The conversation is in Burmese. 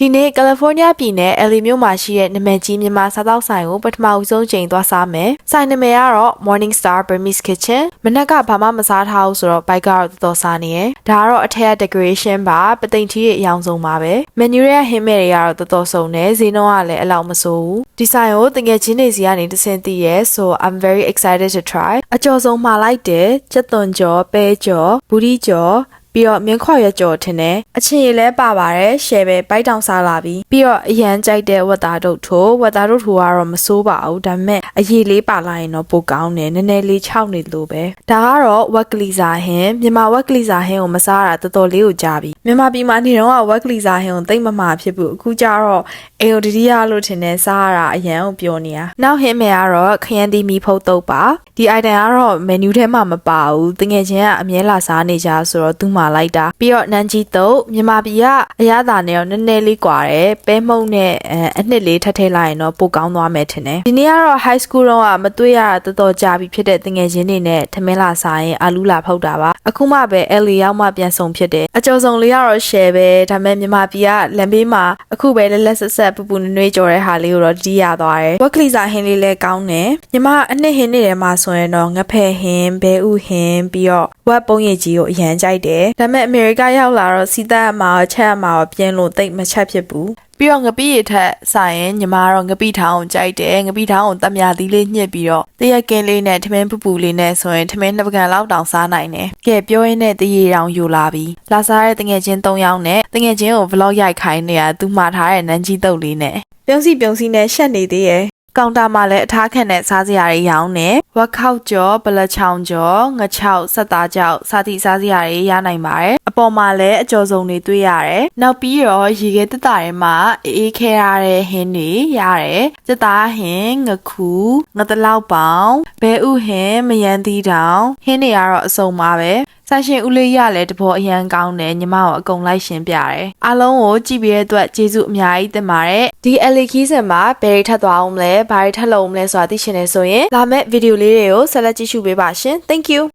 ဒီနေ့ကယ်လီဖိုးနီးယားပြည်နယ် LA မြို့မှာရှိတဲ့နာမည်ကြီးမြန်မာစားသောက်ဆိုင်ကိုပထမဦးဆုံးချိန်သွားစားမယ်။ဆိုင်နာမည်ကတော့ Morning Star Burmese Kitchen ။မနက်ကဘာမှမစားထားဘူးဆိုတော့ဘိုက်ကတော့တော်တော်စားနေရယ်။ဒါကတော့အထက်က decoration ပါပသိမ်ထီးရဲ့အယောင်ဆုံးပါပဲ။ menu ရဲ့ဟင်းမဲ့တွေကတော့တော်တော်စုံတယ်။ဈေးနှုန်းကလည်းအလောက်မဆိုးဘူး။ဒီဆိုင်ကိုတကယ်ချင်းနေစီကနေတဆင်သိရဲဆို I'm very excited to try ။အကျော်ဆုံးမှာလိုက်တယ်။ချက်သွန်ကြော်၊ပဲကြော်၊ဘူဒီကြော်ပြီးတော့မြင်းခွာရွက်ကြော်ထင်တယ်အချင်းရည်လဲပါပါတယ်ရှယ်ပဲပိုက်တောင်စားလာပြီးပြီးတော့အရန်ကြိုက်တဲ့ဝက်သားတို့ထိုးကတော့မစိုးပါဘူးဒါပေမဲ့အရည်လေးပါလာရင်တော့ပိုကောင်းတယ်နည်းနည်းလေးခြောက်နေလို့ပဲဒါကတော့ဝက်ကလီစာဟင်းမြန်မာဝက်ကလီစာဟင်းကိုမစားတာတော်တော်လေးကိုကြားပြီမြန်မာပြည်မှာနေတော့ဝက်ကလီစာဟင်းကိုသိမ့်မမှာဖြစ်ဘူးအခုကျတော့အေယိုတတိယလို့ထင်တယ်စားရတာအရန်ကိုပြောနေတာနောက်ဟင်းမယ်ကတော့ခရမ်းသီးမီဖုတ်တုပ်ပါဒီ item ကတော့ menu ထဲမှာမပါဘူးတကယ်ချင်းကအမြဲလာစားနေကြဆိုတော့သူ့မှာလိုက်တာပြီးတော့နန်းကြီးတုပ်မြန်မာပြည်ကအရသာနဲ့တော့နည်းနည်းလေးကွာတယ်ပဲမှုန့်နဲ့အနှစ်လေးထပ်ထည့်လိုက်ရင်တော့ပိုကောင်းသွားမယ်ထင်တယ်ဒီနေ့ကတော့ high school တော့မတွေ့ရတာတော်တော်ကြာပြီဖြစ်တဲ့တကယ်ချင်းတွေနဲ့ထမင်းလာစားရင်အာလူလာဖုတ်တာပါအခုမှပဲ LA ရောက်မှပြန်ဆုံဖြစ်တယ်အကျော်စုံလေးကတော့ share ပဲဒါပေမဲ့မြန်မာပြည်ကလမ်းဘေးမှာအခုပဲလက်ဆက်ဆက်ပူပူနွေးကြော်တဲ့ဟာလေးကိုတော့တီးရသွားတယ်ဝက်ကလီစာဟင်းလေးလည်းကောင်းတယ်ညီမအနှစ်ဟင်းနေထဲမှာဆိုရင်တော့ငဖဲဟင်းဘဲဥဟင်းပြီးတော့ဝက်ပုံးရည်ကြီးကိုအရန်ကြိုက်တယ်ဒါပေမဲ့အမေရိကရောက်လာတော့စီးသားမှာချက်မှာပြင်းလို့တိတ်မချက်ဖြစ်ဘူးပြီးတော့ငပိရထက်ဆိုင်ရင်ညီမကတော့ငပိထောင်ကိုကြိုက်တယ်ငပိထောင်ကိုတမယာသီးလေးညှစ်ပြီးတော့တရက်ကင်းလေးနဲ့ထမင်းပူပူလေးနဲ့ဆိုရင်ထမင်းနှစ်ပကံလောက်တောင်စားနိုင်တယ်ကဲပြောရင်းနဲ့တရေတောင်ယူလာပြီးလာစားတဲ့တငယ်ချင်း၃ယောက်နဲ့တငယ်ချင်းကို vlog ရိုက်ခိုင်းနေတာသူမှာထားတဲ့နန်းကြီးတုပ်လေးနဲ့ပြုံးစီနဲ့ရှက်နေသေးရဲ့ကောင်တာမှာလည်းအထားခံတဲ့စားစရာတွေရောင်းနေဝက်ခောက်ကြော်ပလက်ချောင်းကြော်ငချောက်ဆက်သားကြောက်စားသည့်စားစရာတွေရနိုင်ပါတယ်အပေါ်မှာလည်းအကျော်စုံတွေတွေ့ရတယ်နောက်ပြီးတော့ရေခဲတက်တာထဲမှာအေးခဲရတဲ့ဟင်းတွေရတယ်တက်သားဟင်းငခုငတလောက်ပေါင်ဘဲဥဟင်းမယန်းသီးတောင်ဟင်းတွေကတော့အစုံပါပဲဆိုင်ရှင်ဦးလေးရလည်းတဘောအရန်ကောင်းတယ်ညီမကိုအကုန်လိုက်ရှင်းပြတယ်အားလုံးကိုကြည့်ပြီးတဲ့အတွက်ကျေးဇူးအများကြီးတင်ပါတယ်ဒီ LA ခီးစင်မှာဘယ်တွေထပ်သွားအောင်မလဲဘာတွေထပ်လုပ်အောင်မလဲဆိုတာသိချင်နေဆိုရင်လာမယ့်ဗီဒီယိုလေးတွေကိုဆက်လက်ကြည့်ရှုပေးပါရှင် Thank you